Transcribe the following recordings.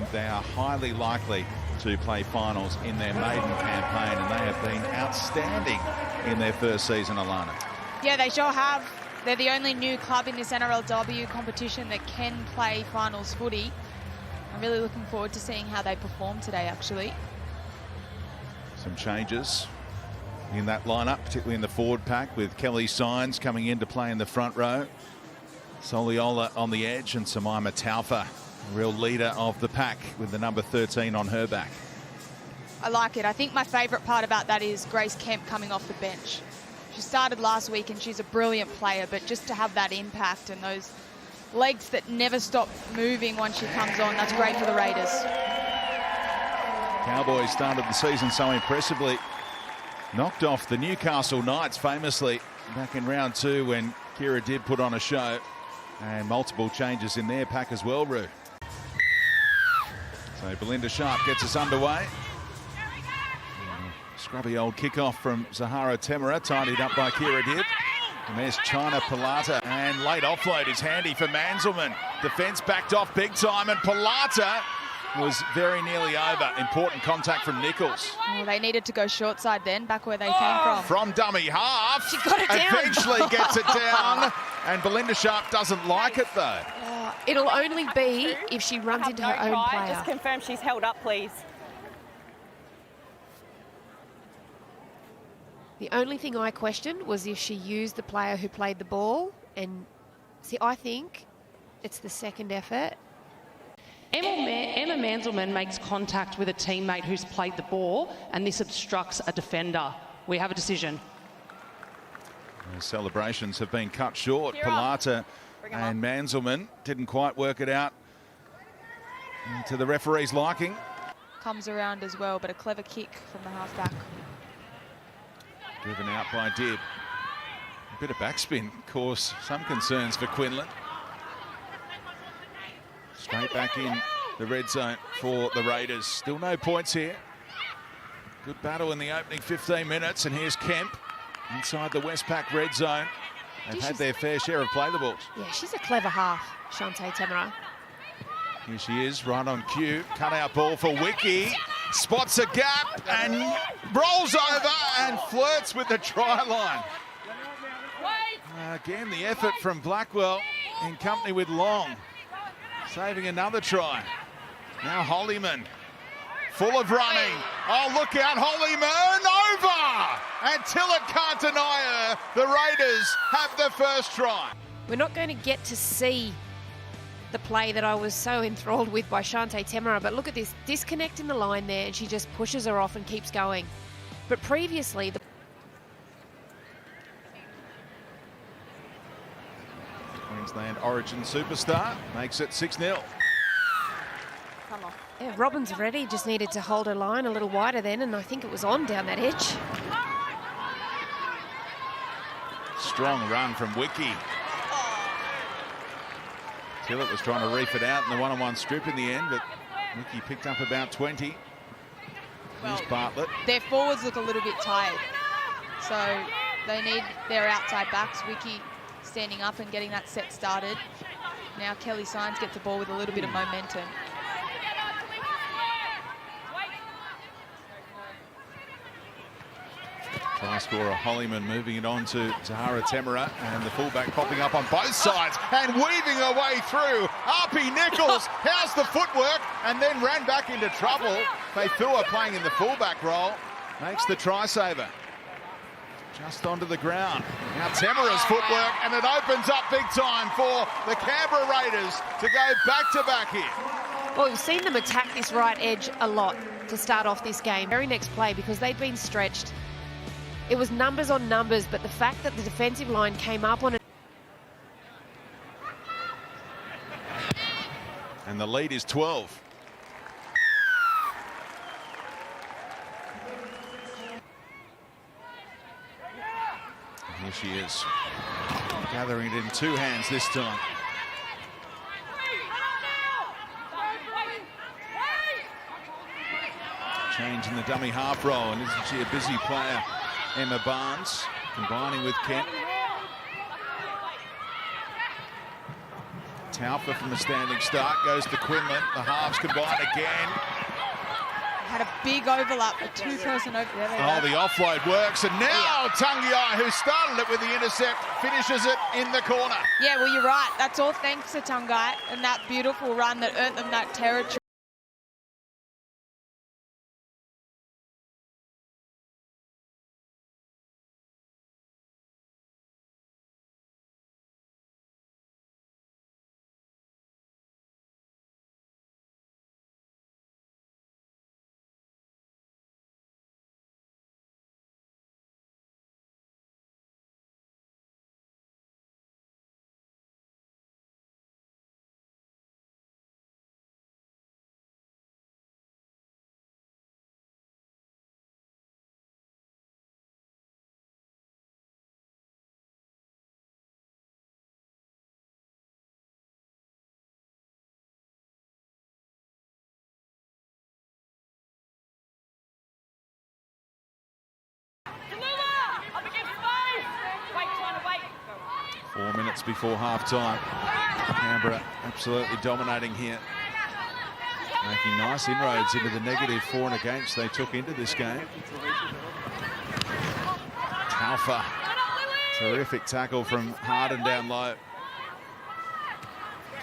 think they are highly likely to play finals in their maiden campaign, and they have been outstanding in their first season, Alana. Yeah, they sure have. They're the only new club in this NRLW competition that can play finals footy. I'm really looking forward to seeing how they perform today, actually. Some changes in that lineup, particularly in the forward pack, with Kelly Signs coming in to play in the front row. Soliola on the edge, and Samaima Taufa, real leader of the pack, with the number 13 on her back. I like it. I think my favourite part about that is Grace Kemp coming off the bench. She started last week and she's a brilliant player, but just to have that impact and those legs that never stop moving once she comes on, that's great for the Raiders. Cowboys started the season so impressively. Knocked off the Newcastle Knights famously back in round 2 when Kira did put on a show. And multiple changes in their pack as well, Roo. So Belinda Sharp gets us underway. Scrubby old kickoff from Zahara Temera, tidied up by Kira Dib. And there's China Pilata, and late offload is handy for Manzelmann. Defence backed off big time, and Pilata was very nearly over. Important contact from Nichols. Oh, they needed to go short side then, back where they came from. From dummy half. She got it down. Eventually gets it down. And Belinda Sharp doesn't like it, though. It'll only be if she runs into her own player. Just confirm she's held up, please. The only thing I questioned was if she used the player who played the ball. And see, I think it's the second effort. Emma Manzelmann makes contact with a teammate who's played the ball, and this obstructs a defender. We have a decision. The celebrations have been cut short. Pilata and Manzelmann didn't quite work it out to the referee's liking. Comes around as well, but a clever kick from the halfback. Driven out by Dib. A bit of backspin caused some concerns for Quinlan. Straight back in the red zone for the Raiders. Still no points here. Good battle in the opening 15 minutes, and here's Kemp inside the Westpac red zone. They've had their fair share of play the balls. Yeah, she's a clever half, Shante Temera. Here she is, right on cue. Cut out ball for Wiki. Spots a gap and rolls over and flirts with the try line. Again, the effort from Blackwell in company with Long. Saving another try. Now Hollyman, full of running. Oh, look out, Hollyman, over! And Tillett can't deny her. The Raiders have the first try. We're not going to get to see the play that I was so enthralled with by Shante Temera, but look at this disconnect in the line there, and she just pushes her off and keeps going. But previously, the Queensland Origin superstar makes it 6-0. Come on. yeah, Robbins ready, just needed to hold her line a little wider then, and I think it was on down that edge. Strong run from Wiki. Tillett was trying to reef it out in the one-on-one strip in the end, but Wiki picked up about 20. Here's Bartlett. Their forwards look a little bit tired, so they need their outside backs. Wiki standing up and getting that set started. Now Kelly Signs gets the ball with a little bit of momentum. Try scorer Hollyman moving it on to Zahara Temera, and the fullback popping up on both sides and weaving her way through. Arpy Nichols, how's the footwork, and then ran back into trouble. Faifua playing in the fullback role makes the try saver. Just onto the ground. Now Temera's footwork, and it opens up big time for the Canberra Raiders to go back-to-back here. Well, we've seen them attack this right edge a lot to start off this game. Very next play, because they'd been stretched. It was numbers on numbers, but the fact that the defensive line came up on it. And the lead is 12. Here she is, gathering it in two hands this time. Change in the dummy half roll, and isn't she a busy player? Emma Barnes combining with Kent. Taufa from a standing start goes to Quinlan. The halves combine again. Had a big overlap, a two-person over there. Oh, the offload works, and now Tungiai, who started it with the intercept, finishes it in the corner. Yeah, well, you're right. That's all thanks to Tungiai and that beautiful run that earned them that territory. Four minutes before half-time. Canberra absolutely dominating here. Making nice inroads into the negative for and against they took into this game. Taufa. Terrific tackle from Harden down low.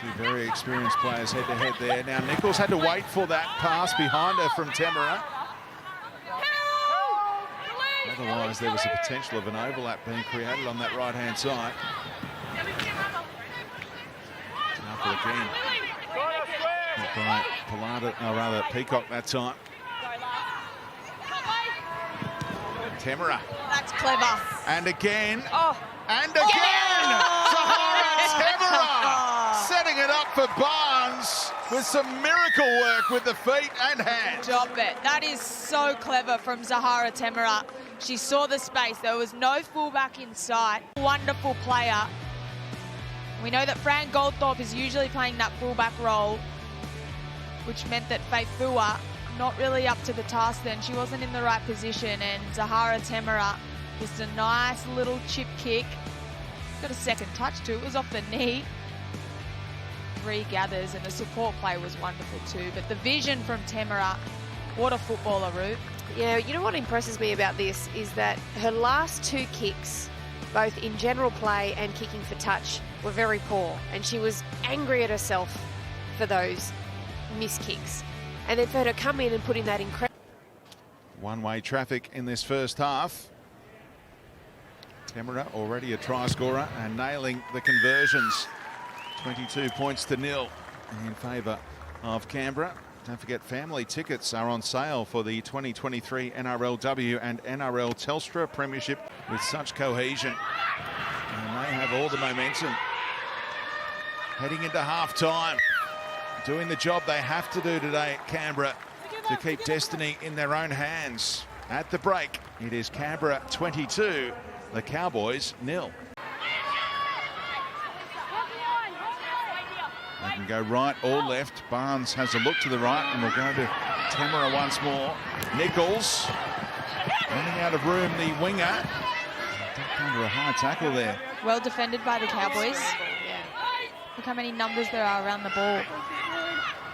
Two very experienced players head-to-head there. Now Nichols had to wait for that pass behind her from Temera. Otherwise, there was a potential of an overlap being created on that right-hand side. Taufa again. By Polada, or rather Peacock that time. Temera. That's clever. And again. Oh. And again. Zahara Temera setting it up for Barnes with some miracle work with the feet and hands. Stop it. That is so clever from Zahara Temera. She saw the space. There was no fullback in sight. Wonderful player. We know that Fran Goldthorpe is usually playing that fullback role, which meant that Faith Fua not really up to the task then. She wasn't in the right position, and Zahara Temera, just a nice little chip kick. Got a second touch too. It was off the knee. Regathers, and the support play was wonderful too. But the vision from Temera, what a footballer, Ruth. Yeah, you know what impresses me about this is that her last two kicks, both in general play and kicking for touch, were very poor. And she was angry at herself for those missed kicks. And then for her to come in and put in that incredible... One-way traffic in this first half. Temera already a try scorer and nailing the conversions. 22 points to 0 in favour of Canberra. Don't forget, family tickets are on sale for the 2023 NRLW and NRL Telstra Premiership with such cohesion. And they have all the momentum. Heading into half-time. Doing the job they have to do today at Canberra to keep destiny in their own hands. At the break, it is Canberra 22, the Cowboys 0. They can go right or left. Barnes has a look to the right and will go to Temera once more. Nichols running out of room, the winger. Ducked under a high tackle there. Well defended by the Cowboys. Look how many numbers there are around the ball.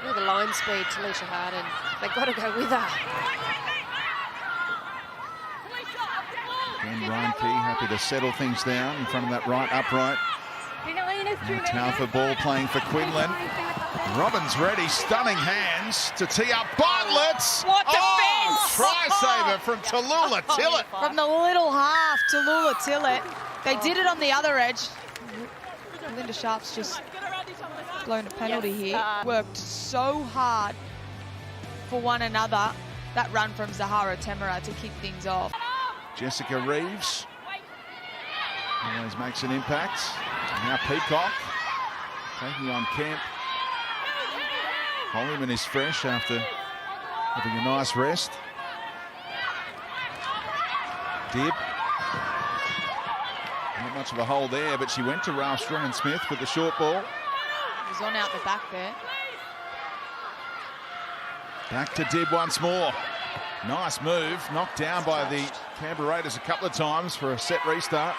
Look at the line speed, Talisha Harden. They've got to go with her. Again, Ryan Key happy to settle things down in front of that right upright. And Taufa ball playing for Quinlan. Robbins ready, stunning hands to tee up Bartlett. What defence! Try saver from Tallulah Tillett. From the little half, Tallulah Tillett. They did it on the other edge. Linda Sharp's just blown a penalty here. Worked so hard for one another. That run from Zahara Temera to kick things off. Jessica Reeves always makes an impact. Now Peacock taking on Kemp. Holyman is fresh after having a nice rest. Dibb. Not much of a hole there, but she went to Ralph Strong and Smith with the short ball. He was on out the back there. Back to Dibb once more. Nice move, knocked down by the Canberra Raiders a couple of times for a set restart.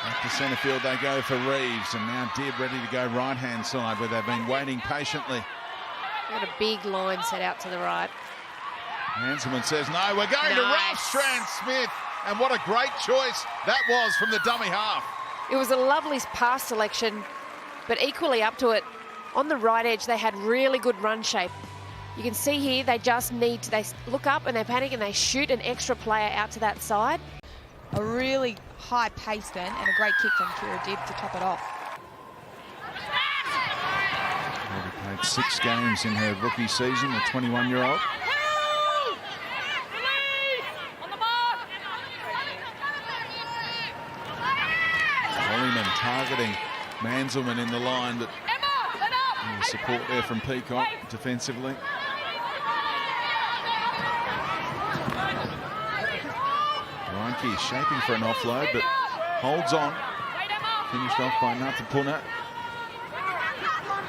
Back to centre field they go for Reeves, and now Dibb ready to go right-hand side where they've been waiting patiently. Got a big line set out to the right. Hanselman says, no, we're going to Ralph Strand-Smith. And what a great choice that was from the dummy half. It was a lovely pass selection, but equally up to it. On the right edge, they had really good run shape. You can see here, they just need to, they look up and they panic and they shoot an extra player out to that side. A really high pace then, and a great kick from Kira Dibb to top it off. Already played 6 games in her rookie season, the 21-year-old. Hollyman targeting Manzelman in the line, but support there from Peacock defensively. Reinke shaping for an offload, but holds on. Finished off by Natapuna.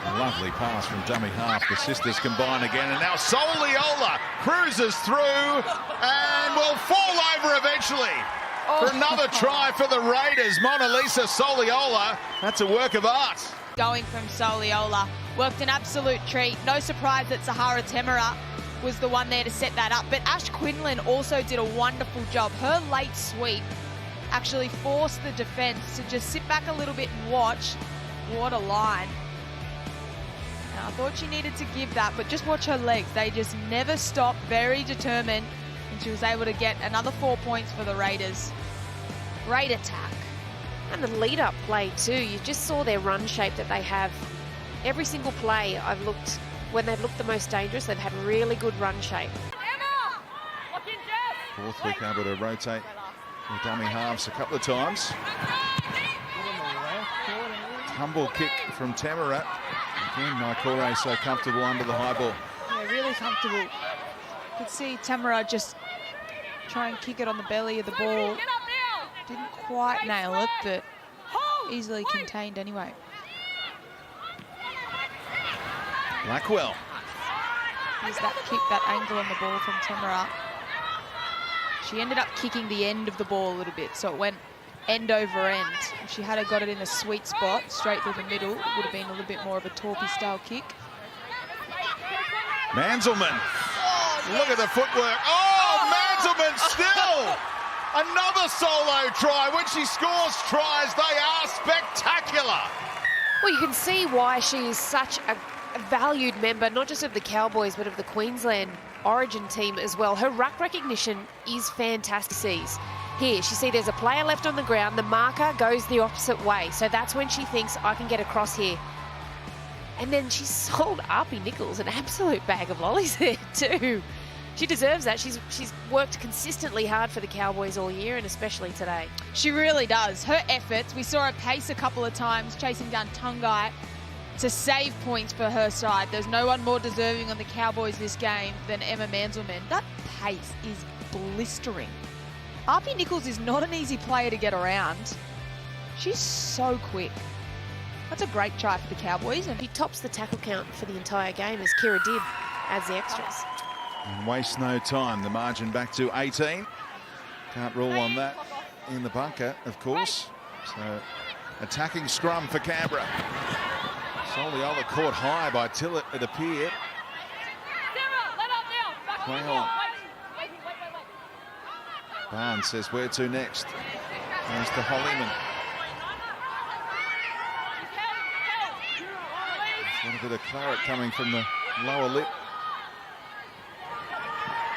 A lovely pass from dummy half. The sisters combine again, and now Soliola cruises through and will fall over eventually. For another try for the Raiders, Mona Lisa Soliola. That's a work of art. Going from Soliola, worked an absolute treat. No surprise that Sahara Temera was the one there to set that up. But Ash Quinlan also did a wonderful job. Her late sweep actually forced the defence to just sit back a little bit and watch. What a line. Now, I thought she needed to give that, but just watch her legs. They just never stop, very determined. And she was able to get another 4 points for the Raiders. Great attack. And the lead-up play too. You just saw their run shape that they have. Every single play I've looked, when they've looked the most dangerous, they've had really good run shape. Borthwick able to rotate the dummy halves a couple of times. Tumble kick from Temera. Again, Naikore so comfortable under the high ball. Yeah, really comfortable. You could see Temera just try and kick it on the belly of the ball. Didn't quite nail it, but easily contained anyway. Blackwell. Here's that kick, that angle on the ball from Temera. She ended up kicking the end of the ball a little bit, so it went end over end. If she had got it in a sweet spot, straight through the middle, it would have been a little bit more of a Torpy-style kick. Manzelman. Look at the footwork. Oh, Manzelman still! Another solo try. When she scores tries, they are spectacular. Well, you can see why she is such a valued member, not just of the Cowboys, but of the Queensland Origin team as well. Her ruck recognition is fantastic. Here, you see there's a player left on the ground. The marker goes the opposite way. So that's when she thinks, I can get across here. And then she sold Arpy Nichols an absolute bag of lollies there too. She deserves that. She's worked consistently hard for the Cowboys all year, and especially today. She really does. Her efforts, we saw her pace a couple of times, chasing down Tungai to save points for her side. There's no one more deserving on the Cowboys this game than Emma Manzelman. That pace is blistering. Arpy Nichols is not an easy player to get around. She's so quick. That's a great try for the Cowboys. And he tops the tackle count for the entire game as Kira Dibb adds the extras. And waste no time. The margin back to 18. Can't rule on that in the bunker, of course. So attacking scrum for Canberra. Soliola caught high by Tillett, it appeared. Play on. Barnes says, where to next? Goes to Hollyman. There's a bit of claret coming from the lower lip.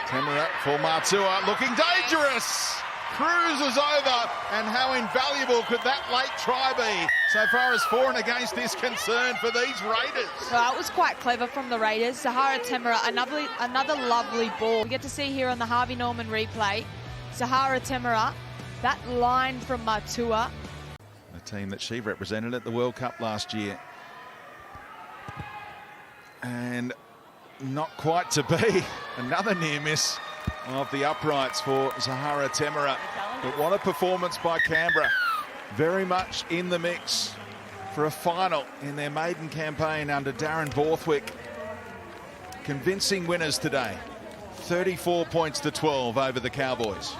Temera for Matua, looking dangerous. Cruises over, and how invaluable could that late try be so far as for and against is concerned for these Raiders? Well, it was quite clever from the Raiders. Sahara Temera, another lovely ball. We get to see here on the Harvey Norman replay, Sahara Temera, that line from Matua. The team that she represented at the World Cup last year. And not quite to be. Another near miss of the uprights for Sahara Temera. But what a performance by Canberra. Very much in the mix for a final in their maiden campaign under Darren Borthwick. Convincing winners today. 34 points to 12 over the Cowboys.